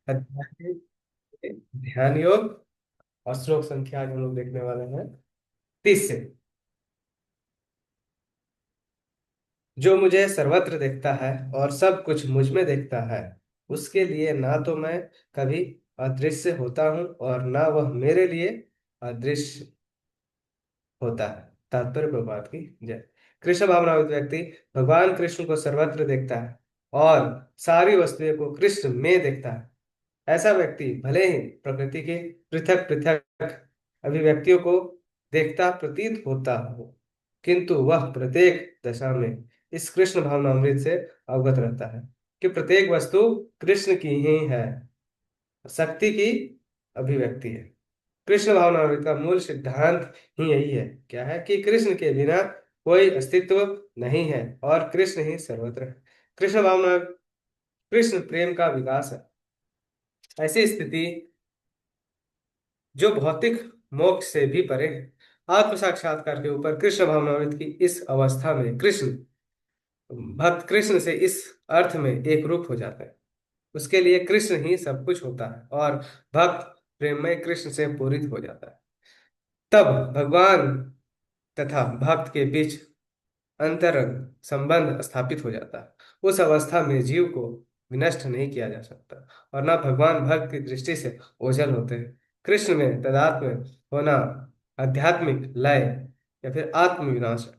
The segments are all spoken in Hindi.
अध्यात्म ध्यान योग। और श्लोक संख्या आज हम लोग देखने वाले हैं 30 से। जो मुझे सर्वत्र देखता है और सब कुछ मुझ में देखता है, उसके लिए ना तो मैं कभी अदृश्य होता हूँ और ना वह मेरे लिए अदृश्य होता है। तात्पर्य प्रभात की जय। कृष्ण भावनावित व्यक्ति भगवान कृष्ण को सर्वत्र देखता है और सारी वस्तुएं को कृष्ण में देखता है। ऐसा व्यक्ति भले ही प्रकृति के पृथक पृथक अभिव्यक्तियों को देखता प्रतीत होता हो, किंतु वह प्रत्येक दशा में इस कृष्ण भावनामृत से अवगत रहता है कि प्रत्येक वस्तु कृष्ण की ही है, शक्ति की अभिव्यक्ति है। कृष्ण भावनामृत का मूल सिद्धांत ही यही है, क्या है कि कृष्ण के बिना कोई अस्तित्व नहीं है और कृष्ण ही सर्वत्र है। कृष्ण भावना कृष्ण प्रेम का विकास है। ऐसी स्थिति जो भौतिक मोक्ष से भी परे है। आत्म साक्षात्कार के ऊपर कृष्ण भावनामृत की इस अवस्था में कृष्ण भक्त कृष्ण से इस अर्थ में एक रूप हो जाता है। उसके लिए कृष्ण ही सब कुछ होता है और भक्त प्रेम में कृष्ण से पूरित हो जाता है। तब भगवान तथा भक्त के बीच अंतरंग संबंध स्थापित हो जाता है। उस अवस्था में जीव को विनष्ट नहीं किया जा सकता और न भगवान भक्त की दृष्टि से ओझल होते हैं। कृष्ण में तदात्म होना आध्यात्मिक लय या फिर आत्म विनाश है।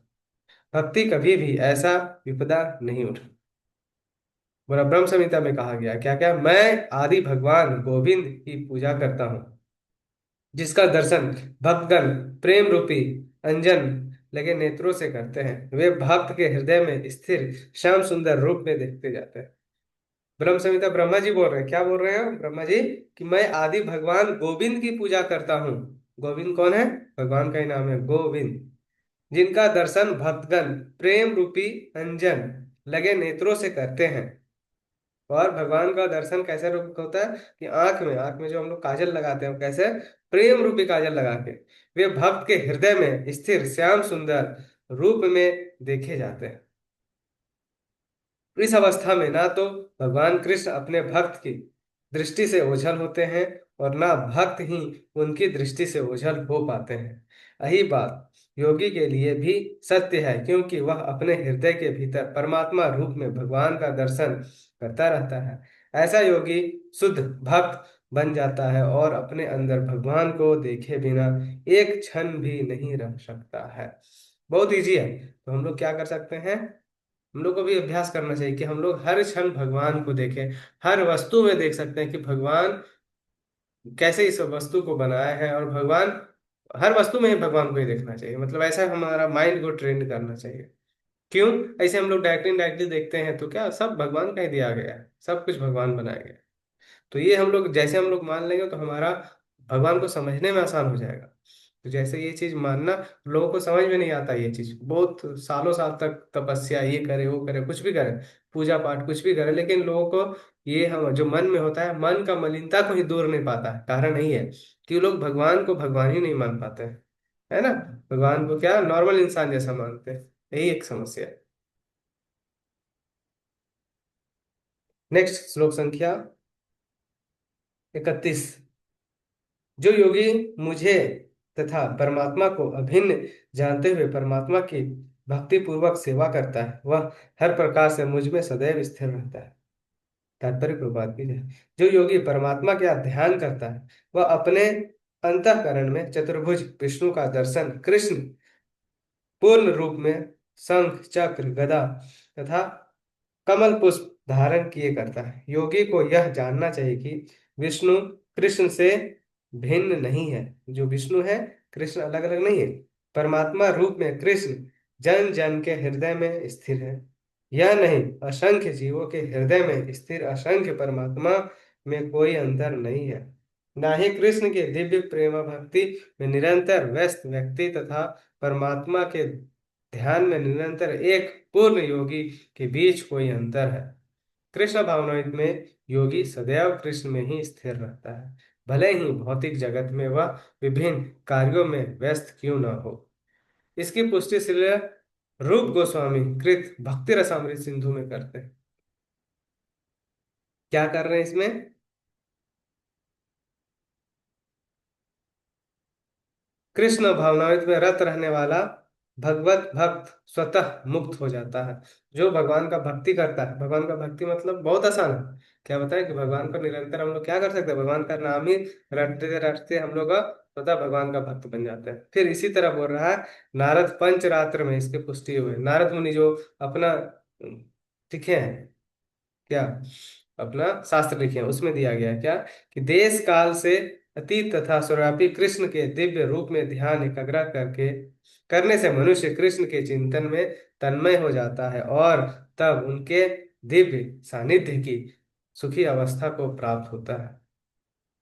भक्ति कभी भी ऐसा विपदा नहीं उठा। बोला ब्रह्म संहिता में कहा गया क्या क्या, मैं आदि भगवान गोविंद की पूजा करता हूँ, जिसका दर्शन भक्तगण प्रेम रूपी अंजन लगे नेत्रों से करते हैं। वे भक्त के हृदय में स्थिर श्याम सुंदर रूप में देखते जाते हैं। ब्रह्म संहिता ब्रह्मा जी बोल रहे हैं, क्या बोल रहे हैं ब्रह्मा जी, कि मैं आदि भगवान गोविंद की पूजा करता हूँ। गोविंद कौन है? भगवान का ही नाम है गोविंद, जिनका दर्शन भक्तगण प्रेम रूपी अंजन लगे नेत्रों से करते हैं। और भगवान का दर्शन कैसे रूप का होता है कि आंख में जो हम लोग काजल लगाते हैं, वो कैसे? प्रेम रूपी काजल लगा के वे भक्त के हृदय में स्थिर श्याम सुंदर रूप में देखे जाते हैं। इस अवस्था में ना तो भगवान कृष्ण अपने भक्त की दृष्टि से ओझल होते हैं और ना भक्त ही उनकी दृष्टि से ओझल हो पाते हैं। यही बात योगी के लिए भी सत्य है, क्योंकि वह अपने हृदय के भीतर परमात्मा रूप में भगवान का दर्शन करता रहता है। ऐसा योगी शुद्ध भक्त बन जाता है और अपने अंदर भगवान को देखे बिना एक क्षण भी नहीं रह सकता है। बहुत इजी है। तो हम लोग क्या कर सकते हैं? हम लोग को भी अभ्यास करना चाहिए कि हम लोग हर क्षण भगवान को देखें। हर वस्तु में देख सकते हैं कि भगवान कैसे इस वस्तु को बनाया है, और भगवान हर वस्तु में ही भगवान को ही देखना चाहिए। मतलब ऐसा हमारा माइंड को ट्रेंड करना चाहिए। क्यों? ऐसे हम लोग डायरेक्टली डायरेक्टली देखते हैं तो क्या सब भगवान का ही दिया गया है, सब कुछ भगवान बनाया गया है। तो ये हम लोग जैसे हम लोग मान लेंगे तो हमारा भगवान को समझने में आसान हो जाएगा। तो जैसे ये चीज मानना, लोगों को समझ में नहीं आता, ये चीज बहुत सालों साल तक तपस्या ये करे वो करे कुछ भी करे, पूजा पाठ कुछ भी करे, लेकिन लोगों को ये हम जो मन में होता है, मन का मलिनता को ही दूर नहीं पाता है। कारण यही है कि लोग भगवान को भगवान ही नहीं मान पाते हैं, है ना। भगवान को क्या नॉर्मल इंसान जैसा मानते हैं। यही एक समस्या है। नेक्स्ट श्लोक संख्या 31। जो योगी मुझे तथा परमात्मा को अभिन्न जानते हुए परमात्मा की भक्ति पूर्वक सेवा करता है, वह हर प्रकार से मुझ में सदैव स्थिर रहता है। तात्पर्य प्रभात की जय। जो योगी परमात्मा का ध्यान करता है, वह अपने अंतःकरण में चतुर्भुज विष्णु का दर्शन कृष्ण पूर्ण रूप में शंख चक्र गदा तथा कमल पुष्प धारण किए करता है। योगी को यह जानना चाहिए कि विष्णु कृष्ण से भिन्न नहीं है। जो विष्णु है, कृष्ण अलग अलग नहीं है। परमात्मा रूप में कृष्ण जन जन के हृदय में स्थिर है। यह नहीं, असंख्य जीवों के हृदय में स्थिर असंख्य परमात्मा में कोई अंतर नहीं है। ना ही कृष्ण के दिव्य प्रेम भक्ति में निरंतर व्यस्त व्यक्ति तथा परमात्मा के ध्यान में निरंतर एक पूर्ण योगी के बीच कोई अंतर है। कृष्ण भावनामृत में योगी सदैव कृष्ण में ही स्थिर रहता है, भले ही भौतिक जगत में वह विभिन्न कार्यों में व्यस्त क्यों न हो। इसकी पुष्टि श्री रूप गोस्वामी कृत भक्ति रसामृत सिंधु में करते हैं। क्या कर रहे हैं इसमें? कृष्ण भावनामृत में रत रहने वाला भगवत भक्त स्वतः मुक्त हो जाता है। जो भगवान का भक्ति करता है, भगवान का भक्ति मतलब बहुत आसान है। क्या बताए कि भगवान को निरंतर हम लोग क्या कर सकते हैं, भगवान का नाम ही रटते रटते हम लोग का स्वतः भगवान का भक्त बन जाते हैं। फिर इसी तरह बोल रहा है, नारद पंचरात्र में इसके पुष्टि हुए। नारद मुनि जो अपना लिखे हैं, क्या अपना शास्त्र लिखे हैं, उसमें दिया गया है क्या कि देश काल से अतीत तथा सर्वव्यापी कृष्ण के दिव्य रूप में ध्यान एकाग्र करके करने से मनुष्य कृष्ण के चिंतन में तन्मय हो जाता है और तब उनके दिव्य सानिध्य की सुखी अवस्था को प्राप्त होता है।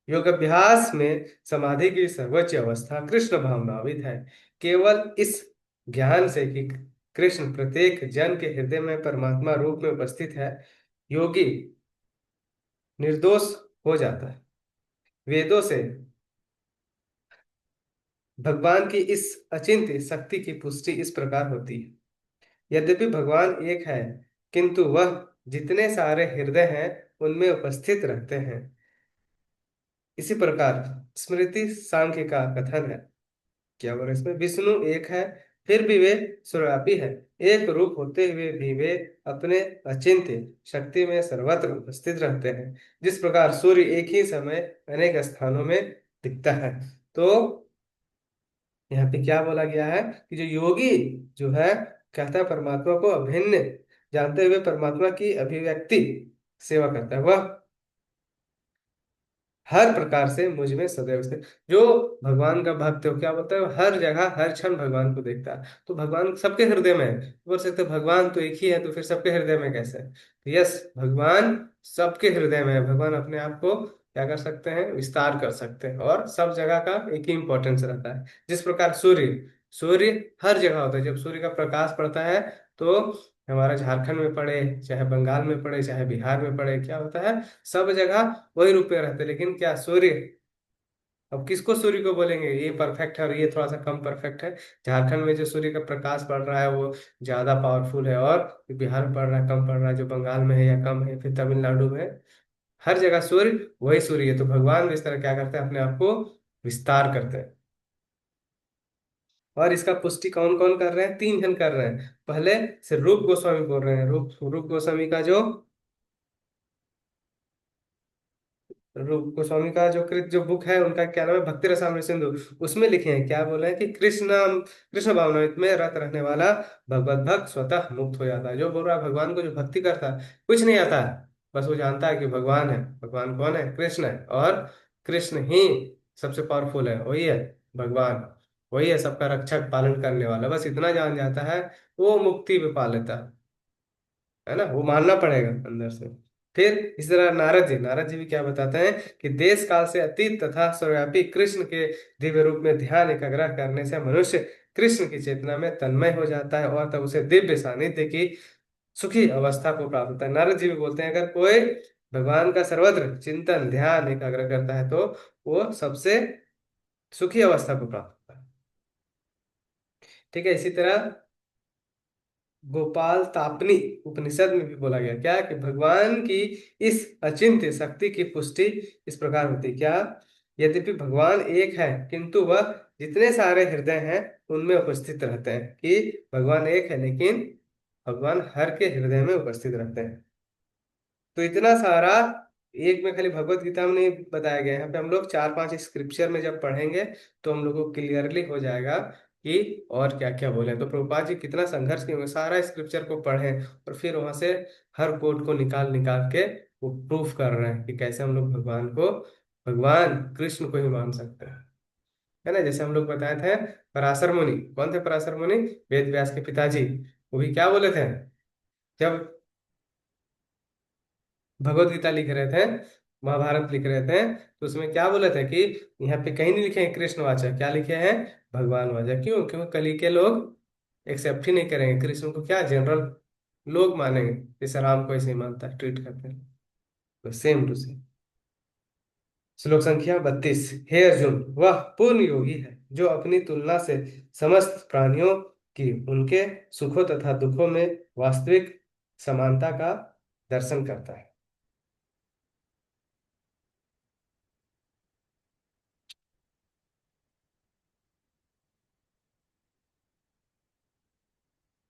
योग अभ्यास में समाधि की सर्वोच्च अवस्था कृष्ण भावनाविद है। केवल इस ज्ञान से कि कृष्ण प्रत्येक जन के हृदय में परमात्मा रूप में उपस्थित है, योगी निर्दोष हो जाता है। वेदों से भगवान की इस अचिंत्य शक्ति की पुष्टि इस प्रकार होती है। यद्यपि भगवान एक है, किंतु वह जितने सारे हृदय हैं उनमें उपस्थित रहते हैं। इसी प्रकार स्मृति सांख्य का कथन है, क्या बोले इसमें, विष्णु एक है फिर भी वे सर्वव्यापी है। एक रूप होते हुए भी वे अपने अचिंत्य शक्ति में सर्वत्र उपस्थित रहते हैं। जिस प्रकार सूर्य एक ही समय अनेक स्थानों में दिखता है। तो यहाँ पे क्या बोला गया है कि जो योगी जो है, कहता है परमात्मा को अभिन्न जानते हुए परमात्मा की अभिव्यक्ति सेवा करता है, वह हर प्रकार से मुझ में सदैव स्थित। जो भगवान का भक्त हो, क्या बोलता है, हर जगह हर क्षण भगवान को देखता है। तो भगवान सबके हृदय में है। बोल सकते हैं, भगवान तो एक ही है, तो फिर सबके हृदय में कैसे है? तो यस, भगवान सबके हृदय में है। भगवान अपने आप को क्या कर सकते हैं, विस्तार कर सकते हैं, और सब जगह का एक ही इंपॉर्टेंस रहता है। जिस प्रकार सूर्य सूर्य हर जगह होता है। जब सूर्य का प्रकाश पड़ता है तो हमारा झारखंड में पड़े, चाहे बंगाल में पड़े, चाहे बिहार में पड़े, क्या होता है, सब जगह वही रूप में रहते हैं। लेकिन क्या सूर्य, अब किसको सूर्य को बोलेंगे, ये परफेक्ट है और ये थोड़ा सा कम परफेक्ट है। झारखंड में जो सूर्य का प्रकाश पड़ रहा है वो ज्यादा पावरफुल है, और बिहार में पड़ रहा है कम पड़ रहा है, जो बंगाल में है या कम है, फिर तमिलनाडु में, हर जगह सूर्य वही सूर्य है। तो भगवान भी इस तरह क्या करते हैं, अपने आप को विस्तार करते हैं। और इसका पुष्टि कौन कौन कर रहे हैं, तीन जन कर रहे हैं। पहले से रूप गोस्वामी बोल रहे हैं। रूप रूप गोस्वामी का जो रूप गोस्वामी का जो कृत जो बुक है, उनका क्या नाम है, भक्ति रसामृत सिंधु। उसमें लिखे हैं, क्या बोले हैं कि कृष्ण कृष्ण भावनामृत में रत रहने वाला भगवत भक्त स्वतः मुक्त हो जाता है। जो बोल रहा है भगवान को जो भक्ति करता है, कुछ नहीं आता है, बस वो जानता है कि भगवान है। भगवान कौन है, कृष्ण है, और कृष्ण ही सबसे पावरफुल है, वही है भगवान। वही है सबका रक्षक पालन करने वाला। बस इतना जान जाता है, वो मुक्ति में पा लेता है ना। वो मानना पड़ेगा अंदर से। फिर इस तरह नारद जी भी क्या बताते हैं कि देश काल से अतीत तथा सर्वव्यापी कृष्ण के दिव्य रूप में ध्यान एकाग्र करने से मनुष्य कृष्ण की चेतना में तन्मय हो जाता है, और तब उसे दिव्य सानिध्य की सुखी अवस्था को प्राप्त होता है। नारद जी भी बोलते हैं, अगर कोई भगवान का सर्वत्र चिंतन ध्यान एकाग्र करता है तो वो सबसे सुखी अवस्था को प्राप्त होता है। ठीक है, इसी तरह गोपाल तापनी उपनिषद में भी बोला गया क्या कि भगवान की इस अचिंत्य शक्ति की पुष्टि इस प्रकार होती है, क्या, यद्यपि भगवान एक है, किंतु वह जितने सारे हृदय हैं उनमें उपस्थित रहते हैं। कि भगवान एक है, लेकिन भगवान हर के हृदय में उपस्थित रहते हैं। तो इतना सारा एक में खाली भगवत गीता में नहीं बताया गया है। यहाँ पे हम लोग चार पांच स्क्रिप्चर में जब पढ़ेंगे तो हम लोग को क्लियरली हो जाएगा कि और क्या क्या बोले। तो प्रभुपाद जी कितना संघर्ष किए होंगे, सारा स्क्रिप्चर को पढ़ें और फिर वहां से हर कोड को निकाल निकाल के वो प्रूफ कर रहे हैं कि कैसे हम लोग भगवान को, भगवान कृष्ण को ही मान सकते हैं। है ना, जैसे हम लोग बताए थे, पराशर मुनि, कौन थे पराशर मुनि, वेद व्यास के पिताजी। वो भी क्या बोले थे, जब भगवत गीता लिख रहे थे, महाभारत लिख रहे थे, तो उसमें क्या बोले थे कि यहाँ पे कहीं नहीं लिखे हैं कृष्ण वाचक, क्या लिखे हैं, भगवान वाचक। क्यों, क्योंकि कली के लोग एक्सेप्ट ही नहीं करेंगे कृष्ण को, क्या जनरल लोग मानेंगे, जैसे राम को ऐसे ही मानता है, ट्रीट करते हैं। तो सेम टू सेम। श्लोक संख्या 32। हे अर्जुन, वह पूर्ण योगी है जो अपनी तुलना से समस्त प्राणियों की उनके सुखों तथा दुखों में वास्तविक समानता का दर्शन करता है।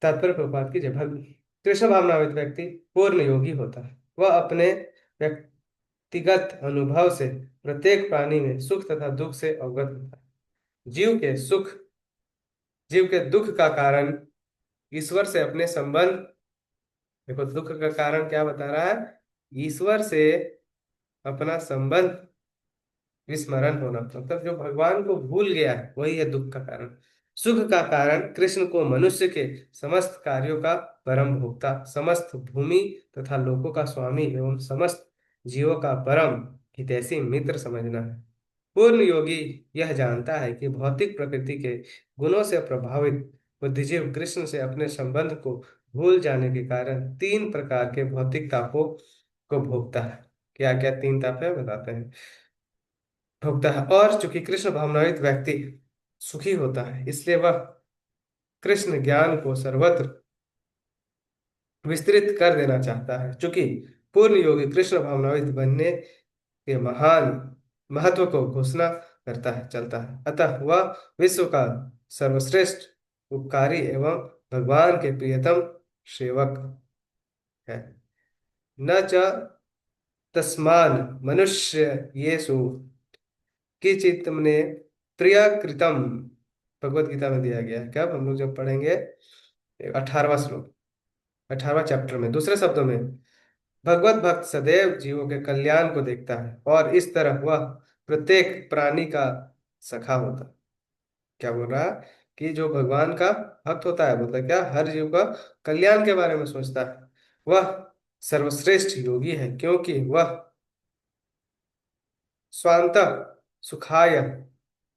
तात्पर्य प्रपात कीजिए। कृष्ण भावनावित व्यक्ति पूर्ण योगी होता है। वह अपने व्यक्तिगत अनुभव से प्रत्येक प्राणी में सुख तथा दुख से अवगत होता है। जीव के दुख का कारण ईश्वर से अपने संबंध, देखो दुख का कारण क्या बता रहा है, ईश्वर से अपना संबंध विस्मरण होना, मतलब जो भगवान को भूल गया है वही है दुख का कारण। सुख का कारण कृष्ण को मनुष्य के समस्त कार्यों का परम भोक्ता, समस्त भूमि तथा लोकों का स्वामी एवं समस्त जीवों का परम हितैषी मित्र समझना है। पूर्ण योगी यह जानता है कि भौतिक प्रकृति के गुणों से प्रभावित बुद्धिजीव कृष्ण से अपने संबंध को भूल जाने के कारण तीन प्रकार के भौतिक तापों को भोगता है। क्या क्या तीन ताप है बताते हैं। भोगता है, और चूंकि कृष्ण भावनावित व्यक्ति सुखी होता है इसलिए वह कृष्ण ज्ञान को सर्वत्र विस्तृत कर देना चाहता है। चूंकि पूर्ण योगी कृष्ण भावनावित बनने के महान महत्व को घोषणा करता है चलता है, अतः वह विश्व का सर्वश्रेष्ठ उपकारी एवं भगवान के प्रियतम सेवक है। न च तस्मान मनुष्य येषु किंचित ने प्रिय कृतम, भगवत गीता में दिया गया है। कब हम लोग जब पढ़ेंगे 18वां श्लोक, 18वां चैप्टर में, दूसरे शब्दों में भगवत भक्त सदैव जीवों के कल्याण को देखता है और इस तरह वह प्रत्येक प्राणी का सखा होता है। क्या बोल रहा है कि जो भगवान का भक्त होता है, मतलब क्या, हर जीव का कल्याण के बारे में सोचता है, वह सर्वश्रेष्ठ योगी है, क्योंकि वह स्वांत सुखाय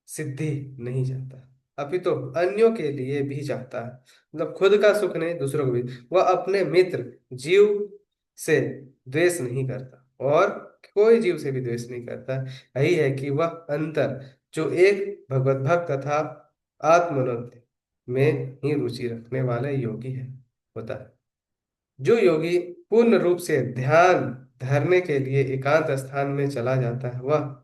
सिद्धि नहीं चाहता, अपितु तो अन्यों के लिए भी चाहता है। मतलब खुद का सुख नहीं, दूसरों को भी। वह अपने मित्र जीव से द्वेष नहीं करता और कोई जीव से भी द्वेष नहीं करता। यही है कि वह अंतर जो एक भगवत भक्त तथा आत्मोन्नति में ही रुचि रखने वाले योगी है होता है। जो योगी पूर्ण रूप से ध्यान धरने के लिए एकांत स्थान में चला जाता है वह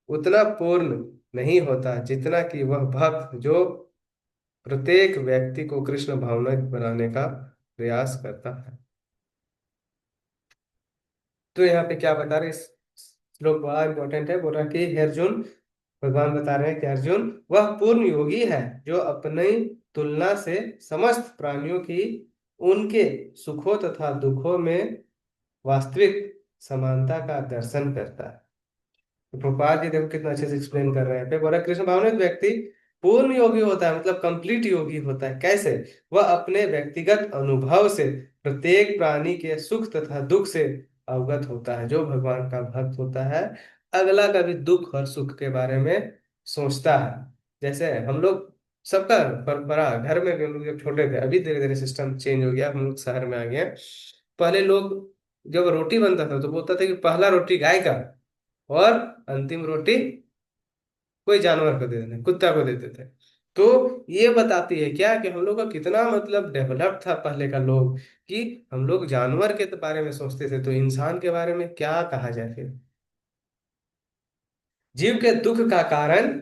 उतना पूर्ण नहीं होता जितना कि वह भक्त जो प्रत्येक व्यक्ति को कृष्ण भावना बनाने का प्रयास करता है। तो यहाँ पे क्या बता रहे, इस श्लोक बड़ा इंपॉर्टेंट है। बोल रहा है कि हे अर्जुन, भगवान बता रहे हैं कि अर्जुन वह पूर्ण योगी है जो अपनी तुलना से समस्त प्राणियों की उनके सुखों तथा दुखों में वास्तविक समानता का दर्शन करता है। तो प्रभुपाद जी देखो कितना अच्छे से एक्सप्लेन कर रहे हैं। पे बोला कृष्ण भावनिक व्यक्ति पूर्ण योगी होता है, मतलब कंप्लीट योगी होता है। कैसे? वह अपने व्यक्तिगत अनुभव से प्रत्येक प्राणी के सुख तथा दुख से अवगत होता है। जो भगवान का भक्त होता है अगला का भी दुख और सुख के बारे में सोचता है। जैसे हम लोग सबका परंपरा घर में भी, हम लोग जब छोटे थे, अभी धीरे धीरे सिस्टम चेंज हो गया, हम लोग शहर में आ गए। पहले लोग जब रोटी बनता था तो बोलता था कि पहला रोटी गाय का और अंतिम रोटी कोई जानवर को दे देते, कुत्ता को देते थे। तो ये बताती है क्या कि हम लोग का कितना मतलब डेवलप था पहले का लोग, कि हम लोग जानवर के तो बारे में सोचते थे, तो इंसान के बारे में क्या कहा जाए फिर। जीव के दुख का कारण,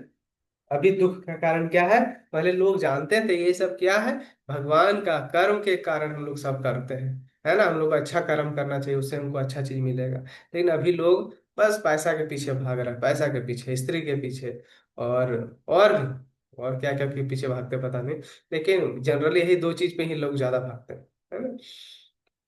अभी दुख का कारण क्या है, पहले लोग जानते थे ये सब क्या है, भगवान का कर्म के कारण हम लोग सब करते हैं, है ना। हम लोग को अच्छा कर्म करना चाहिए, उससे हमको अच्छा चीज मिलेगा। लेकिन अभी लोग बस पैसा के पीछे भाग रहे हैं, पैसा के पीछे, स्त्री के पीछे, और और और क्या क्या के पीछे भागते पता नहीं। लेकिन जनरली यही दो चीज पे ही लोग ज्यादा भागते हैं, है ना।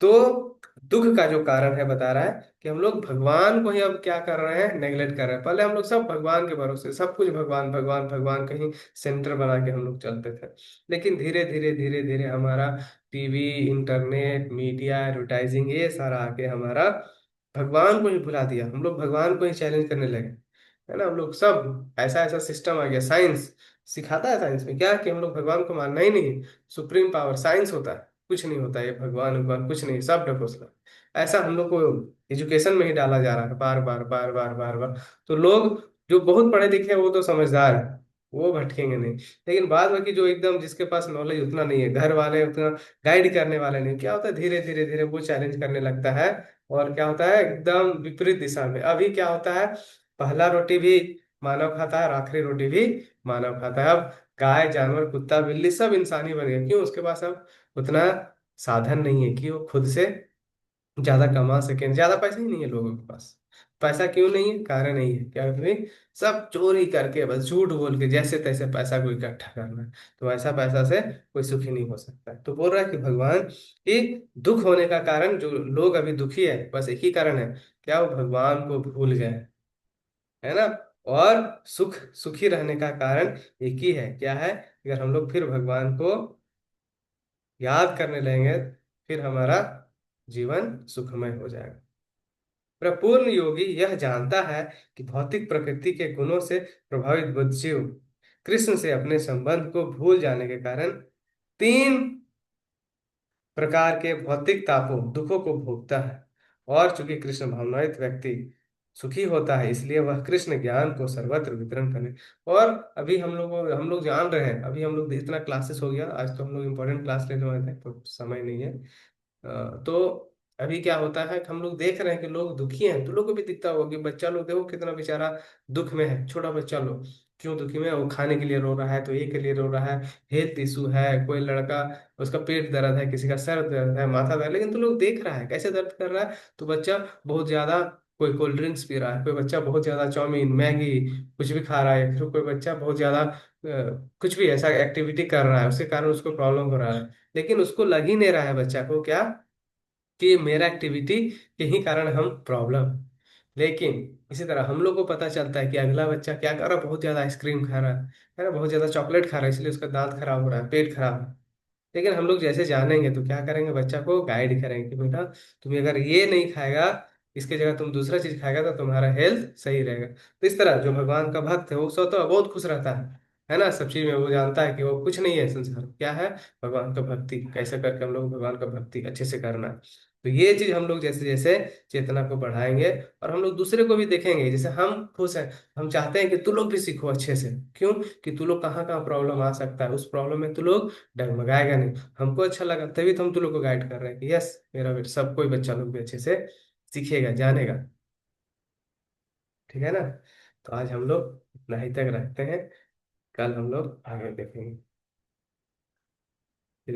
तो दुख का जो कारण है बता रहा है कि हम लोग भगवान को ही अब क्या कर रहे हैं, नेग्लेक्ट कर रहे हैं। पहले हम लोग सब भगवान के भरोसे, सब कुछ भगवान भगवान भगवान कहीं सेंटर बना के हम लोग चलते थे। लेकिन धीरे धीरे धीरे धीरे हमारा टीवी, इंटरनेट, मीडिया, एडवर्टाइजिंग, ये सारा आके हमारा भगवान को ही भुला दिया। हम लोग भगवान को ही चैलेंज करने लगे, है ना। हम लोग सब ऐसा ऐसा सिस्टम आ गया। साइंस सिखाता है, साइंस में क्या, कि हम लोग भगवान को मानना ही नहीं, सुप्रीम पावर साइंस होता है, कुछ नहीं होता, ये भगवान भगवान कुछ नहीं, सब ढकोसला। ऐसा हम लोग को एजुकेशन में ही डाला जा रहा है बार बार बार बार बार बार। तो लोग जो बहुत पढ़े लिखे हैं वो तो समझदार है, वो भटकेंगे नहीं। लेकिन बाद बाकी जो एकदम जिसके पास नॉलेज उतना नहीं है, घर वाले उतना गाइड करने वाले नहीं, क्या होता है धीरे धीरे धीरे वो चैलेंज करने लगता है। और क्या होता है, एकदम विपरीत दिशा में। अभी क्या होता है, पहला रोटी भी मानव खाता है और आखिरी रोटी भी मानव खाता है। अब गाय, जानवर, कुत्ता, बिल्ली सब इंसानी बन गए। क्यों? उसके पास अब उतना साधन नहीं है कि वो खुद से ज्यादा कमा सके। ज्यादा पैसा ही नहीं है लोगों के पास। पैसा क्यों नहीं है? कारण नहीं है क्या भाई, सब चोरी करके बस झूठ बोल के जैसे तैसे पैसा को इकट्ठा करना है। तो ऐसा पैसा से कोई सुखी नहीं हो सकता है। तो बोल रहा है कि भगवान की दुख होने का कारण, जो लोग अभी दुखी है, बस एक ही कारण है, क्या? वो भगवान को भूल गए हैं, है ना। और सुखी रहने का कारण एक ही है, क्या है? अगर हम लोग फिर भगवान को याद करने लगेंगे, फिर हमारा जीवन सुखमय हो जाएगा। प्रपूर्ण योगी यह जानता है कि भौतिक प्रकृति के गुणों से प्रभावित बुद्ध जीव कृष्ण से अपने संबंध को भूल जाने के कारण तीन प्रकार के भौतिक तापों, दुखों को भोगता है। और चूंकि कृष्ण भावनावित व्यक्ति सुखी होता है, इसलिए वह कृष्ण ज्ञान को सर्वत्र वितरण करे। और अभी हम लोग जान रहे हैं, अभी हम लोग इतना क्लासेस हो गया, आज तो हम लोग इम्पोर्टेंट क्लास लेने वाले थे तो समय नहीं है। तो अभी क्या होता है कि हम लोग देख रहे हैं कि लोग दुखी हैं, तो लोगों को भी दिखता होगा कि बच्चा लोग देखो कितना बेचारा दुख में है, छोटा बच्चा लोग क्यों दुखी में है? वो खाने के लिए रो रहा है, तो एक के लिए रो रहा है, हेल्थ इशू है, कोई लड़का उसका पेट दर्द है, किसी का सर दर्द है, माथा दर्द, लेकिन तो लोग देख रहा है कैसे दर्द कर रहा है। तो बच्चा बहुत ज्यादा, कोई कोल्ड ड्रिंक्स पी रहा है, कोई बच्चा बहुत ज्यादा चाउमीन मैगी कुछ भी खा रहा है, फिर कोई बच्चा बहुत ज्यादा कुछ भी ऐसा एक्टिविटी कर रहा है, उसके कारण उसको प्रॉब्लम हो रहा है। लेकिन उसको लग ही नहीं रहा है बच्चा को, क्या? कि मेरा एक्टिविटी के ही कारण हम प्रॉब्लम। लेकिन इसी तरह हम लोग को पता चलता है कि अगला बच्चा क्या कर रहा है, बहुत ज्यादा आइसक्रीम खा रहा है ना, बहुत ज्यादा चॉकलेट खा रहा है, इसलिए उसका दांत खराब हो रहा है, पेट खराब है। लेकिन हम लोग जैसे जानेंगे तो क्या करेंगे, बच्चा को गाइड करेंगे कि बेटा तुम अगर ये नहीं खाएगा, इसके जगह तुम दूसरा चीज खाएगा तो तुम्हारा हेल्थ सही रहेगा। तो इस तरह जो भगवान का भक्त है वो स्वतः बहुत खुश रहता है ना। सब चीज में वो जानता है कि वो कुछ नहीं है संसार, क्या है? भगवान का भक्ति, कैसे करके हम लोग भगवान का भक्ति अच्छे से करना है। तो ये चीज हम लोग जैसे जैसे चेतना को बढ़ाएंगे, और हम लोग दूसरे को भी देखेंगे, जैसे हम खुश हैं, हम चाहते हैं कि तू लोग भी सीखो अच्छे से। क्यों? कि तू लोग कहाँ कहाँ प्रॉब्लम आ सकता है, उस प्रॉब्लम में तू लोग डगमगाएगा नहीं। हमको अच्छा लगा तभी तो हम तुम लोग को गाइड कर रहे हैं कि यस मेरा बेटा, सब कोई बच्चा लोग भी अच्छे से सीखेगा, जानेगा। ठीक है ना। तो आज हम लोग इतना ही तक रखते हैं, कल हम लोग आगे देखेंगे।